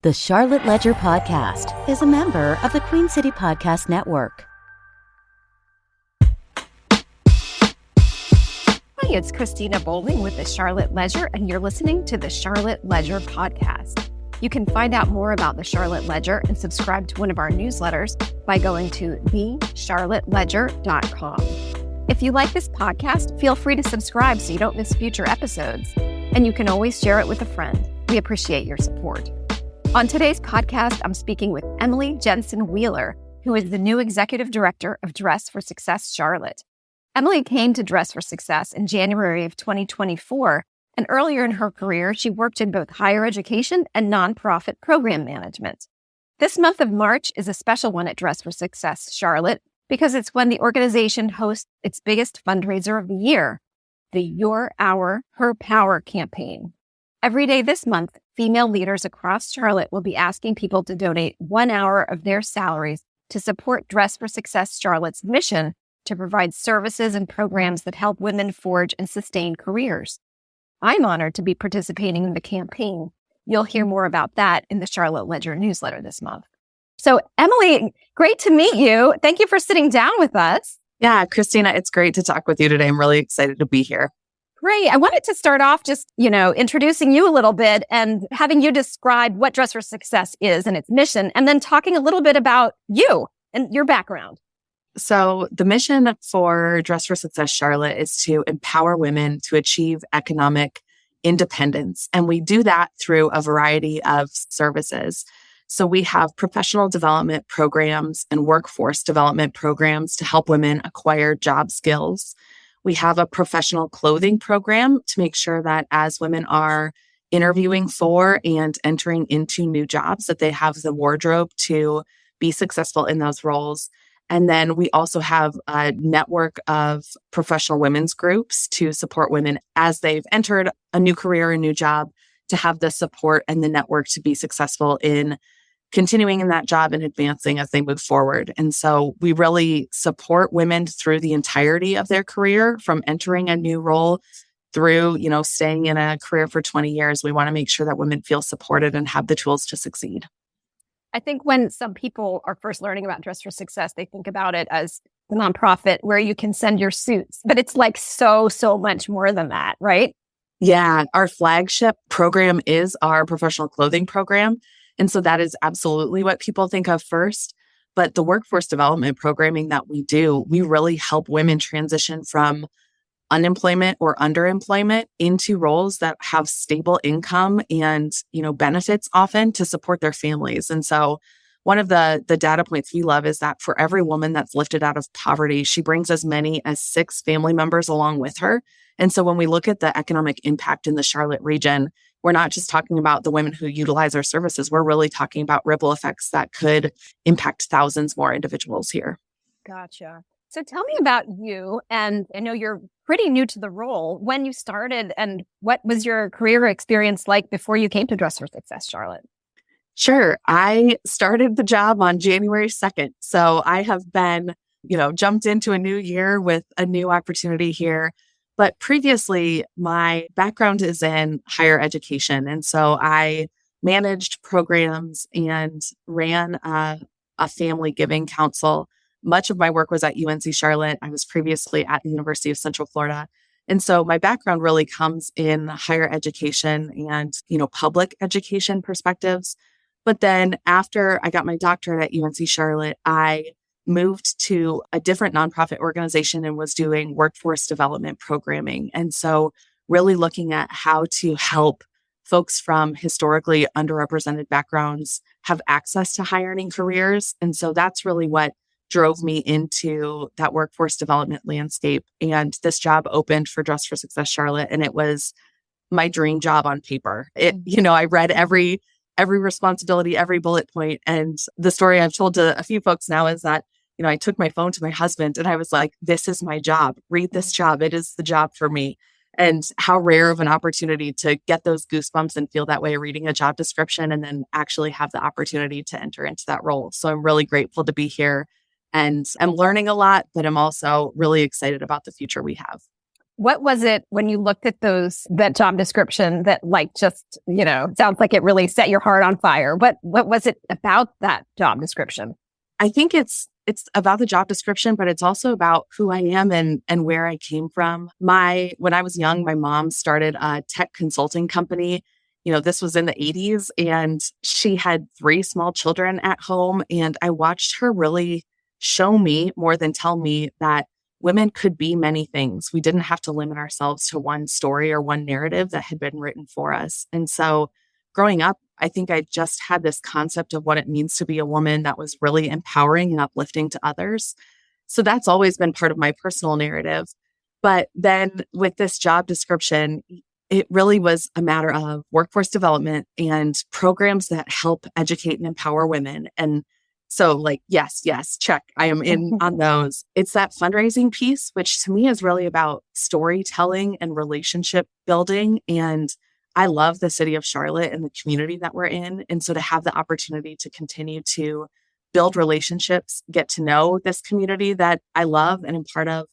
The Charlotte Ledger Podcast is a member of the Queen City Podcast Network. Hi, it's Cristina Bolling with the Charlotte Ledger, and you're listening to the Charlotte Ledger Podcast. You can find out more about the Charlotte Ledger and subscribe to one of our newsletters by going to thecharlotteledger.com. If you like this podcast, feel free to subscribe so you don't miss future episodes. And you can always share it with a friend. We appreciate your support. On today's podcast, I'm speaking with Emily Jensen Wheeler, who is the new Executive Director of Dress for Success Charlotte. Emily came to Dress for Success in January of 2024, and earlier in her career, she worked in both higher education and nonprofit program management. This month of March is a special one at Dress for Success Charlotte because it's when the organization hosts its biggest fundraiser of the year, the Your Hour, Her Power campaign. Every day this month, female leaders across Charlotte will be asking people to donate 1 hour of their salaries to support Dress for Success Charlotte's mission to provide services and programs that help women forge and sustain careers. I'm honored to be participating in the campaign. You'll hear more about that in the Charlotte Ledger newsletter this month. So, Emily, great to meet you. Thank you for sitting down with us. Yeah, Cristina, it's great to talk with you today. I'm really excited to be here. Great. I wanted to start off just, introducing you a little bit and having you describe what Dress for Success is and its mission, and then talking a little bit about you and your background. So the mission for Dress for Success Charlotte is to empower women to achieve economic independence. And we do that through a variety of services. So we have professional development programs and workforce development programs to help women acquire job skills. We have a professional clothing program to make sure that as women are interviewing for and entering into new jobs, that they have the wardrobe to be successful in those roles. And then we also have a network of professional women's groups to support women as they've entered a new career, a new job, to have the support and the network to be successful in continuing in that job and advancing as they move forward. And so we really support women through the entirety of their career, from entering a new role through, staying in a career for 20 years. We want to make sure that women feel supported and have the tools to succeed. I think when some people are first learning about Dress for Success, they think about it as the nonprofit where you can send your suits, but it's like so much more than that, right? Yeah, our flagship program is our professional clothing program. And so that is absolutely what people think of first. But the workforce development programming that we do, we really help women transition from unemployment or underemployment into roles that have stable income and, benefits often to support their families. And so one of the data points we love is that for every woman that's lifted out of poverty, she brings as many as 6 family members along with her. And so when we look at the economic impact in the Charlotte region, we're not just talking about the women who utilize our services. We're really talking about ripple effects that could impact thousands more individuals here. Gotcha. So tell me about you. And I know you're pretty new to the role. When you started and what was your career experience like before you came to Dress for Success Charlotte? Sure. I started the job on January 2nd. So I have been, jumped into a new year with a new opportunity here. But previously, my background is in higher education. And so I managed programs and ran a family giving council. Much of my work was at UNC Charlotte. I was previously at the University of Central Florida. And so my background really comes in higher education and, public education perspectives. But then after I got my doctorate at UNC Charlotte, I moved to a different nonprofit organization and was doing workforce development programming. And so really looking at how to help folks from historically underrepresented backgrounds have access to high earning careers. And so that's really what drove me into that workforce development landscape. And this job opened for Dress for Success Charlotte, and it was my dream job on paper. I read every responsibility, every bullet point. And the story I've told to a few folks now is that, I took my phone to my husband and I was like, this is my job. Read this job. It is the job for me. And how rare of an opportunity to get those goosebumps and feel that way reading a job description and then actually have the opportunity to enter into that role. So I'm really grateful to be here and I'm learning a lot, but I'm also really excited about the future we have. What was it when you looked at that job description that just, sounds like it really set your heart on fire? What was it about that job description? I think it's about the job description, but it's also about who I am and where I came from. When I was young, my mom started a tech consulting company. This was in the 80s, and she had 3 small children at home. And I watched her really show me more than tell me that women could be many things. We didn't have to limit ourselves to one story or one narrative that had been written for us. And so growing up, I think I just had this concept of what it means to be a woman that was really empowering and uplifting to others. So that's always been part of my personal narrative. But then with this job description, it really was a matter of workforce development and programs that help educate and empower women. And so yes, check. I am in on those. It's that fundraising piece, which to me is really about storytelling and relationship building. And I love the city of Charlotte and the community that we're in. And so to have the opportunity to continue to build relationships, get to know this community that I love and am part of,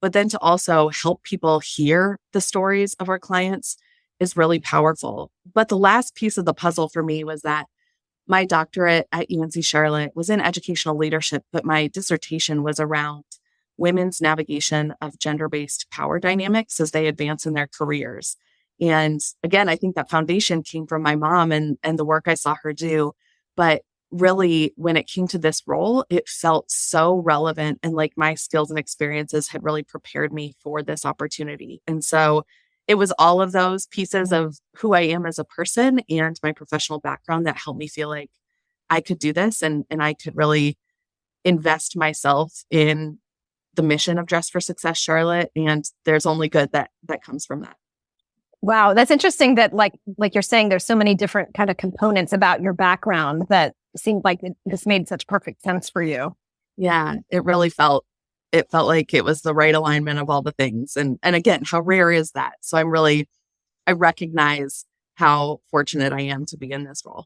but then to also help people hear the stories of our clients is really powerful. But the last piece of the puzzle for me was that my doctorate at UNC Charlotte was in educational leadership, but my dissertation was around women's navigation of gender-based power dynamics as they advance in their careers. And again, I think that foundation came from my mom and the work I saw her do. But really, when it came to this role, it felt so relevant, and my skills and experiences had really prepared me for this opportunity. And so it was all of those pieces of who I am as a person and my professional background that helped me feel like I could do this and I could really invest myself in the mission of Dress for Success Charlotte. And there's only good that comes from that. Wow, that's interesting that like you're saying, there's so many different kind of components about your background that seemed like this made such perfect sense for you. Yeah, it felt like it was the right alignment of all the things. And again, how rare is that? So I recognize how fortunate I am to be in this role.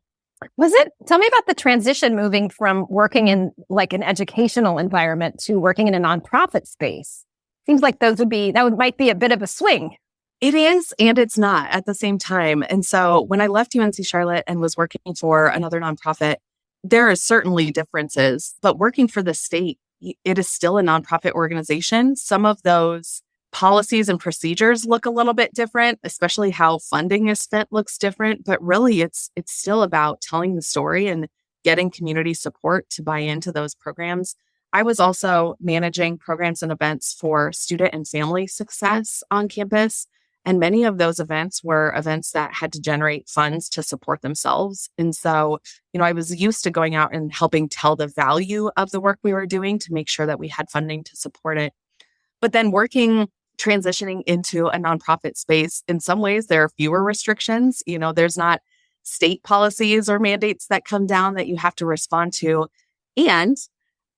Tell me about the transition moving from working in an educational environment to working in a nonprofit space. Seems like might be a bit of a swing. It is, and it's not at the same time. And so when I left UNC Charlotte and was working for another nonprofit, there are certainly differences, but working for the state, it is still a nonprofit organization. Some of those policies and procedures look a little bit different, especially how funding is spent looks different. But really, it's still about telling the story and getting community support to buy into those programs. I was also managing programs and events for student and family success on campus. And many of those events were events that had to generate funds to support themselves. And so, I was used to going out and helping tell the value of the work we were doing to make sure that we had funding to support it. But then transitioning into a nonprofit space, in some ways, there are fewer restrictions. There's not state policies or mandates that come down that you have to respond to. And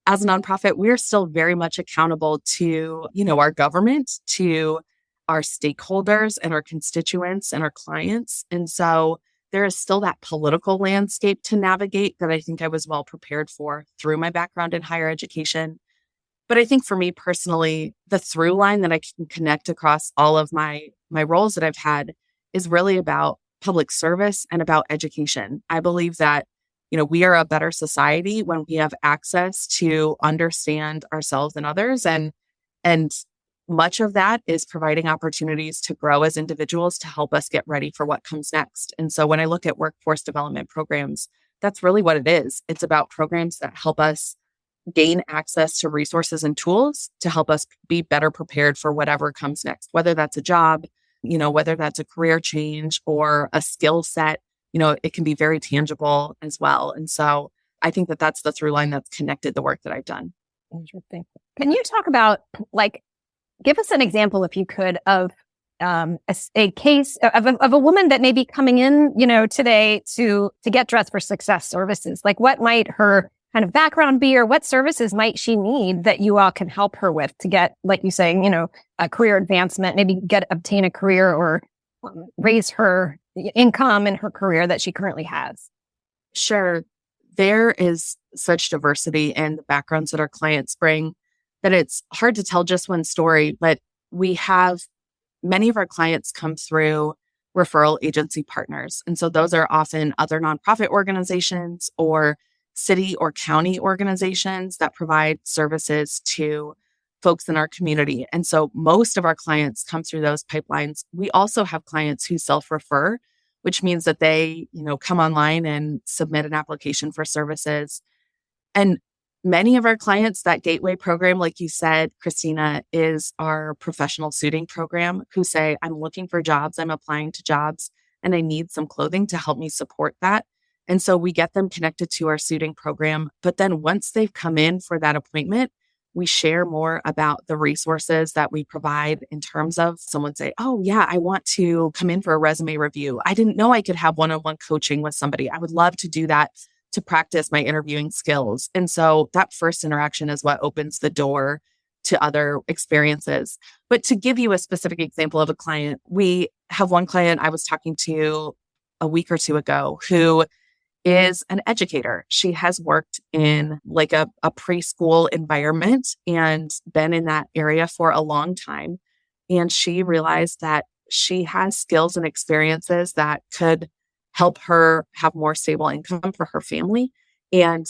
as a nonprofit, we're still very much accountable to, our government, to our stakeholders and our constituents and our clients. And so there is still that political landscape to navigate that I think I was well prepared for through my background in higher education. But I think for me personally, the through line that I can connect across all of my roles that I've had is really about public service and about education. I believe that, we are a better society when we have access to understand ourselves and others. And much of that is providing opportunities to grow as individuals to help us get ready for what comes next. And so when I look at workforce development programs, that's really what it is. It's about programs that help us gain access to resources and tools to help us be better prepared for whatever comes next, whether that's a job, whether that's a career change or a skill set, it can be very tangible as well. And so I think that that's the through line that's connected the work that I've done. Interesting. Can you talk about give us an example, if you could, of a case of a woman that may be coming in, today to get Dress for Success services? What might her kind of background be, or what services might she need that you all can help her with to get, like you saying, a career advancement, maybe obtain a career or raise her income in her career that she currently has? Sure. There is such diversity in the backgrounds that our clients bring that it's hard to tell just one story, but we have many of our clients come through referral agency partners. And so those are often other nonprofit organizations or city or county organizations that provide services to folks in our community. And so most of our clients come through those pipelines. We also have clients who self-refer, which means that they, come online and submit an application for services. And many of our clients, that gateway program, like you said, Christina, is our professional suiting program, who say, I'm looking for jobs, I'm applying to jobs, and I need some clothing to help me support that. And so we get them connected to our suiting program. But then once they've come in for that appointment, we share more about the resources that we provide in terms of someone say, oh yeah, I want to come in for a resume review. I didn't know I could have one-on-one coaching with somebody. I would love to do that to practice my interviewing skills. And so that first interaction is what opens the door to other experiences. But to give you a specific example of a client, we have one client I was talking to a week or two ago who is an educator. She has worked in like a preschool environment and been in that area for a long time. And she realized that she has skills and experiences that could help her have more stable income for her family and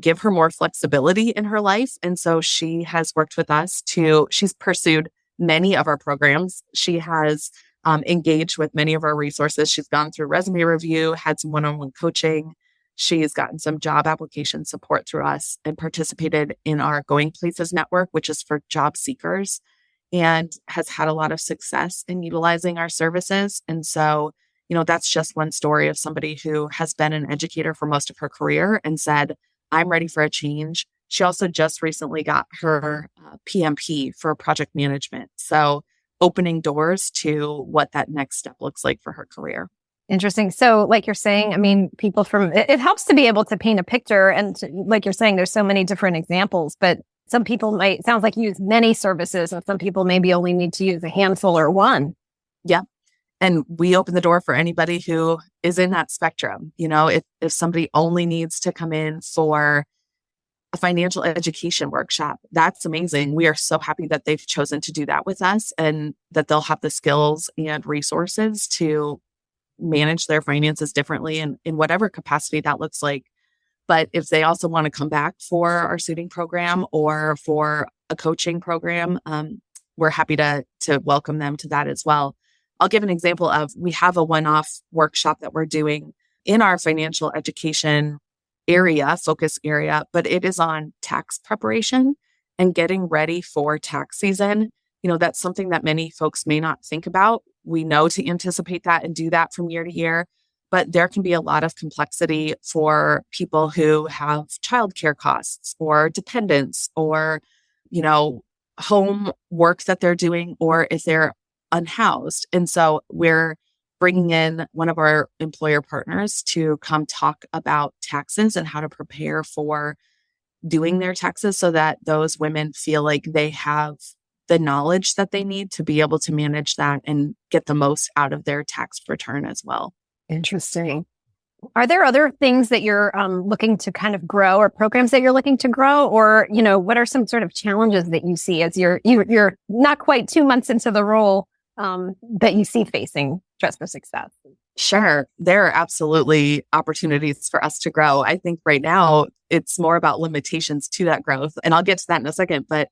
give her more flexibility in her life. And so she has worked with us she's pursued many of our programs. She has engaged with many of our resources. She's gone through resume review, had some one-on-one coaching. She's gotten some job application support through us and participated in our Going Places network, which is for job seekers, and has had a lot of success in utilizing our services. And so, that's just one story of somebody who has been an educator for most of her career and said, I'm ready for a change. She also just recently got her PMP for project management. So opening doors to what that next step looks like for her career. Interesting. So like you're saying, people it helps to be able to paint a picture. And like you're saying, there's so many different examples, but some people sounds like use many services and some people maybe only need to use a handful or one. Yeah. And we open the door for anybody who is in that spectrum. If somebody only needs to come in for a financial education workshop, that's amazing. We are so happy that they've chosen to do that with us and that they'll have the skills and resources to manage their finances differently in whatever capacity that looks like. But if they also want to come back for our suiting program or for a coaching program, we're happy to welcome them to that as well. I'll give an example of, we have a one-off workshop that we're doing in our financial education focus area, but it is on tax preparation and getting ready for tax season. That's something that many folks may not think about. We know to anticipate that and do that from year to year, but there can be a lot of complexity for people who have childcare costs or dependents or, home work that they're doing, or if they're unhoused. And so we're bringing in one of our employer partners to come talk about taxes and how to prepare for doing their taxes so that those women feel like they have the knowledge that they need to be able to manage that and get the most out of their tax return as well. Interesting. Are there other things that you're looking to kind of grow, or programs that you're looking to grow, or what are some sort of challenges that you see as you're not quite 2 months into the role that you see facing Dress for Success? Sure. There are absolutely opportunities for us to grow. I think right now it's more about limitations to that growth. And I'll get to that in a second. But,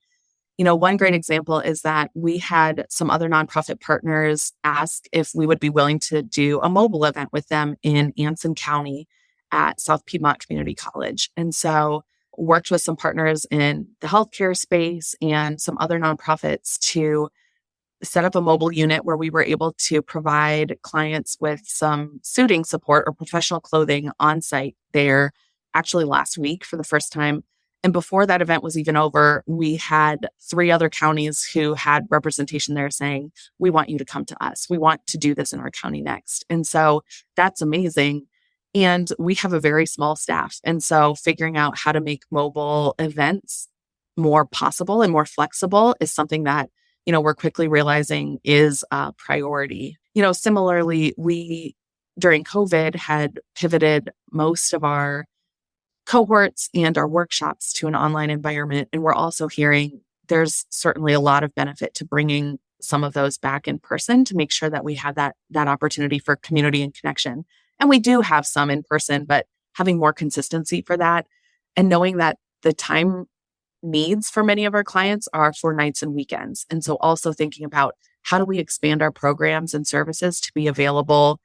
one great example is that we had some other nonprofit partners ask if we would be willing to do a mobile event with them in Anson County at South Piedmont Community College. And so worked with some partners in the healthcare space and some other nonprofits to set up a mobile unit where we were able to provide clients with some suiting support or professional clothing on site there actually last week for the first time. And before that event was even over, we had 3 other counties who had representation there saying, we want you to come to us. We want to do this in our county next. And so that's amazing. And we have a very small staff. And so figuring out how to make mobile events more possible and more flexible is something that we're quickly realizing is a priority. Similarly, we, during COVID, had pivoted most of our cohorts and our workshops to an online environment. And we're also hearing there's certainly a lot of benefit to bringing some of those back in person to make sure that we have that opportunity for community and connection. And we do have some in person, but having more consistency for that and knowing that the time needs for many of our clients are for nights and weekends. And so also thinking about how do we expand our programs and services to be available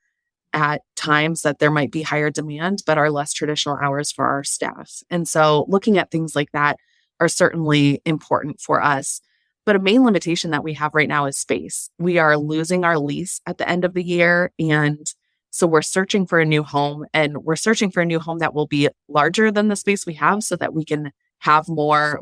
at times that there might be higher demand, but are less traditional hours for our staff. And so looking at things like that are certainly important for us. But a main limitation that we have right now is space. We are losing our lease at the end of the year. And so we're searching for a new home, and we're searching for a new home that will be larger than the space we have so that we can have more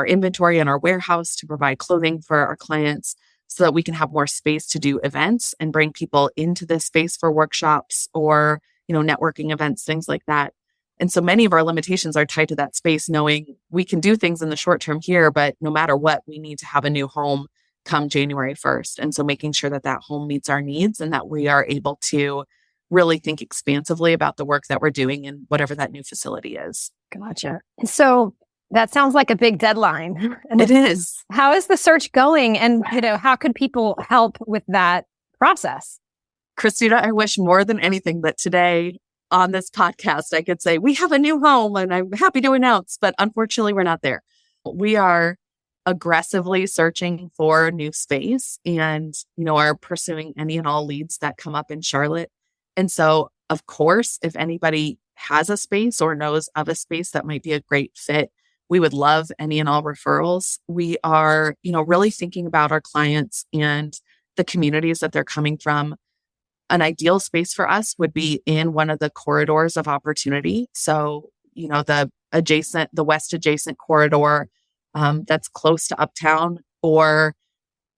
inventory in our warehouse to provide clothing for our clients, so that we can have more space to do events and bring people into this space for workshops or, networking events, things like that. And so many of our limitations are tied to that space, knowing we can do things in the short term here, but no matter what, we need to have a new home come January 1st. And so making sure that that home meets our needs and that we are able to really think expansively about the work that we're doing in whatever that new facility is. Gotcha. So that sounds like a big deadline. And it is. How is the search going? And, how could people help with that process? Cristina, I wish more than anything that today on this podcast, I could say, we have a new home and I'm happy to announce, but unfortunately we're not there. We are aggressively searching for new space and, are pursuing any and all leads that come up in Charlotte. And so, of course, if anybody has a space or knows of a space that might be a great fit, we would love any and all referrals. We are, really thinking about our clients and the communities that they're coming from. An ideal space for us would be in one of the corridors of opportunity. So, the west adjacent corridor that's close to Uptown, or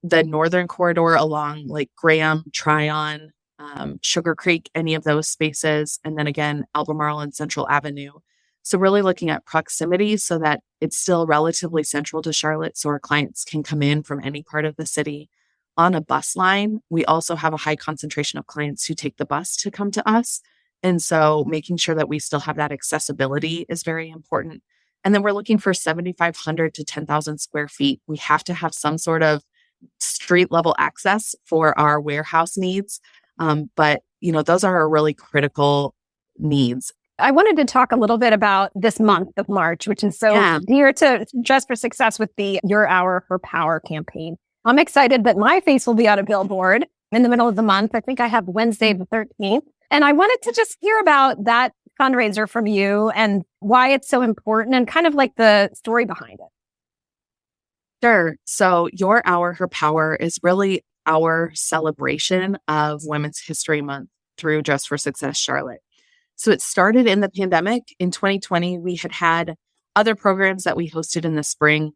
the northern corridor along like Graham, Tryon, Sugar Creek, any of those spaces. And then again, Albemarle and Central Avenue. So really looking at proximity so that it's still relatively central to Charlotte so our clients can come in from any part of the city on a bus line. We also have a high concentration of clients who take the bus to come to us. And so making sure that we still have that accessibility is very important. And then we're looking for 7,500 to 10,000 square feet. We have to have some sort of street level access for our warehouse needs. But those are our really critical needs. I wanted to talk a little bit about this month of March, which is so dear to Dress for Success with the Your Hour, Her Power campaign. I'm excited that my face will be on a billboard in the middle of the month. I think I have Wednesday the 13th. And I wanted to just hear about that fundraiser from you and why it's so important and kind of like the story behind it. Sure. So Your Hour, Her Power is really our celebration of Women's History Month through Dress for Success Charlotte. So it started in the pandemic. In 2020, we had other programs that we hosted in the spring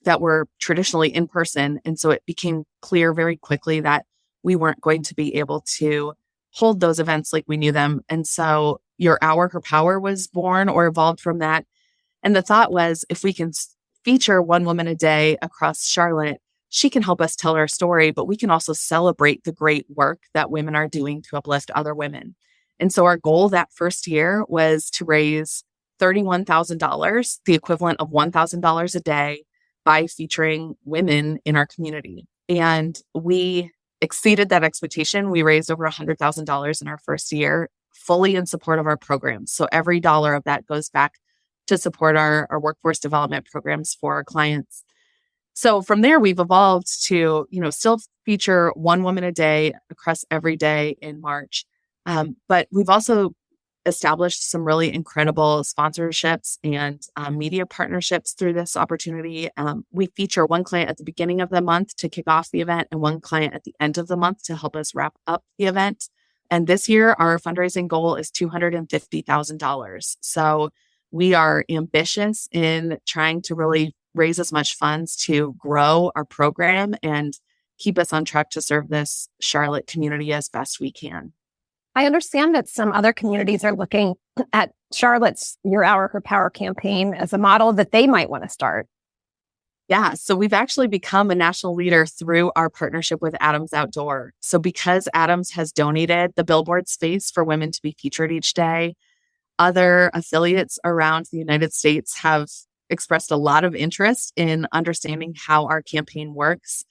that were traditionally in person. And so it became clear very quickly that we weren't going to be able to hold those events like we knew them. And so Your Hour, Her Power was born or evolved from that. And the thought was, if we can feature one woman a day across Charlotte, she can help us tell our story, but we can also celebrate the great work that women are doing to uplift other women. And so our goal that first year was to raise $31,000, the equivalent of $1,000 a day, by featuring women in our community. And we exceeded that expectation. We raised over $100,000 in our first year, fully in support of our programs. So every dollar of that goes back to support our workforce development programs for our clients. So from there, we've evolved to, still feature one woman a day across every day in March. But we've also established some really incredible sponsorships and media partnerships through this opportunity. We feature one client at the beginning of the month to kick off the event and one client at the end of the month to help us wrap up the event. And this year, our fundraising goal is $250,000. So we are ambitious in trying to really raise as much funds to grow our program and keep us on track to serve this Charlotte community as best we can. I understand that some other communities are looking at Charlotte's Your Hour, Her Power campaign as a model that they might want to start. Yeah, so we've actually become a national leader through our partnership with Adams Outdoor. So because Adams has donated the billboard space for women to be featured each day, other affiliates around the United States have expressed a lot of interest in understanding how our campaign works.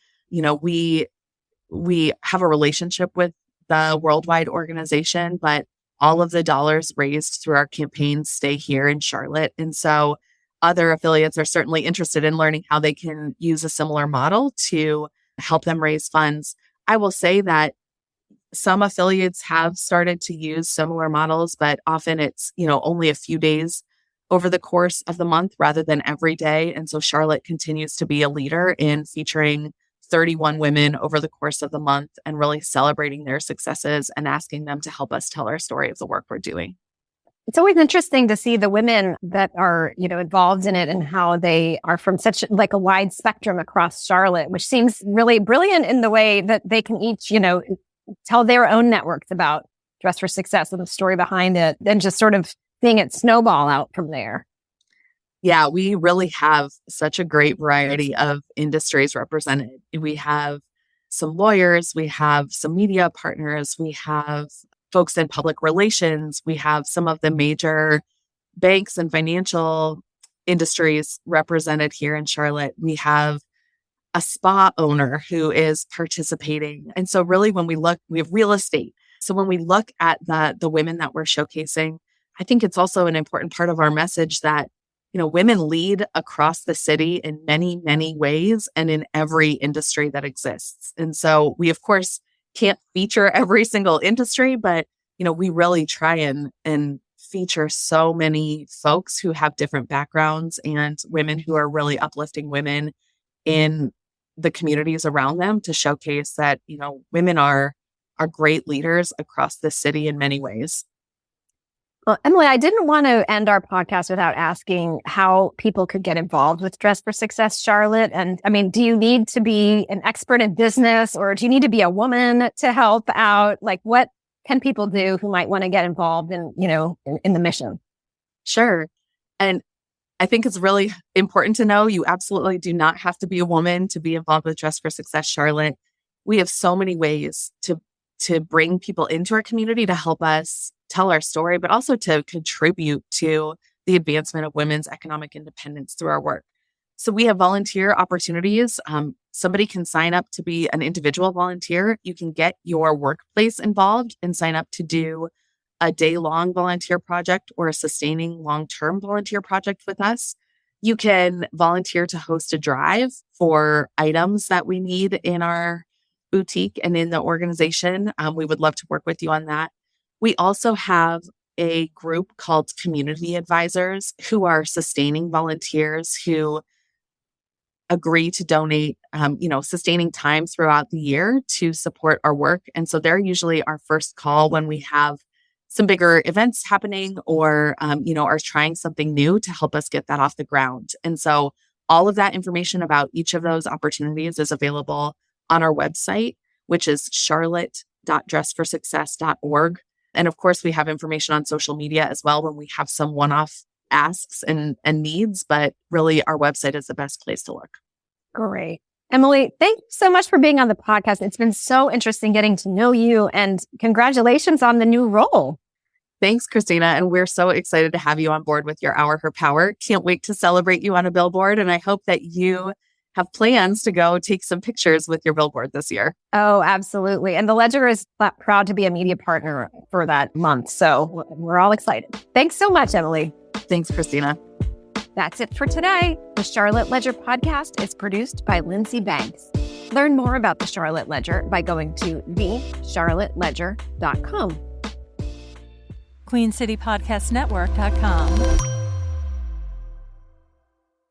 we have a relationship with the worldwide organization, but all of the dollars raised through our campaigns stay here in Charlotte. And so other affiliates are certainly interested in learning how they can use a similar model to help them raise funds. I will say that some affiliates have started to use similar models, but often it's, only a few days over the course of the month rather than every day. And so Charlotte continues to be a leader in featuring 31 women over the course of the month and really celebrating their successes and asking them to help us tell our story of the work we're doing. It's always interesting to see the women that are, involved in it and how they are from such like a wide spectrum across Charlotte, which seems really brilliant in the way that they can each, tell their own networks about Dress for Success and the story behind it, and just sort of seeing it snowball out from there. Yeah, we really have such a great variety of industries represented. We have some lawyers, we have some media partners, we have folks in public relations, we have some of the major banks and financial industries represented here in Charlotte. We have a spa owner who is participating. And so really when we look, we have real estate. So when we look at the women that we're showcasing, I think it's also an important part of our message that women lead across the city in many, many ways and in every industry that exists. And so we, of course, can't feature every single industry, but, we really try and feature so many folks who have different backgrounds and women who are really uplifting women in the communities around them to showcase that, women are great leaders across the city in many ways. Well, Emily, I didn't want to end our podcast without asking how people could get involved with Dress for Success Charlotte. And I mean, do you need to be an expert in business, or do you need to be a woman to help out? Like, what can people do who might want to get involved in the mission? Sure. And I think it's really important to know you absolutely do not have to be a woman to be involved with Dress for Success Charlotte. We have so many ways to bring people into our community to help us tell our story, but also to contribute to the advancement of women's economic independence through our work. So we have volunteer opportunities. Somebody can sign up to be an individual volunteer. You can get your workplace involved and sign up to do a day-long volunteer project or a sustaining long-term volunteer project with us. You can volunteer to host a drive for items that we need in our boutique and in the organization. We would love to work with you on that. We also have a group called Community Advisors who are sustaining volunteers who agree to donate, sustaining time throughout the year to support our work. And so they're usually our first call when we have some bigger events happening or, are trying something new to help us get that off the ground. And so all of that information about each of those opportunities is available on our website, which is charlotte.dressforsuccess.org. And of course, we have information on social media as well when we have some one-off asks and needs, but really our website is the best place to look. Great. Emily, thank you so much for being on the podcast. It's been so interesting getting to know you, and congratulations on the new role. Thanks, Cristina. And we're so excited to have you on board with your Hour Her Power. Can't wait to celebrate you on a billboard. And I hope that you have plans to go take some pictures with your billboard this year. Oh, absolutely. And the Ledger is proud to be a media partner for that month. So we're all excited. Thanks so much, Emily. Thanks, Cristina. That's it for today. The Charlotte Ledger podcast is produced by Lindsey Banks. Learn more about the Charlotte Ledger by going to thecharlotteledger.com. QueenCityPodcastNetwork.com.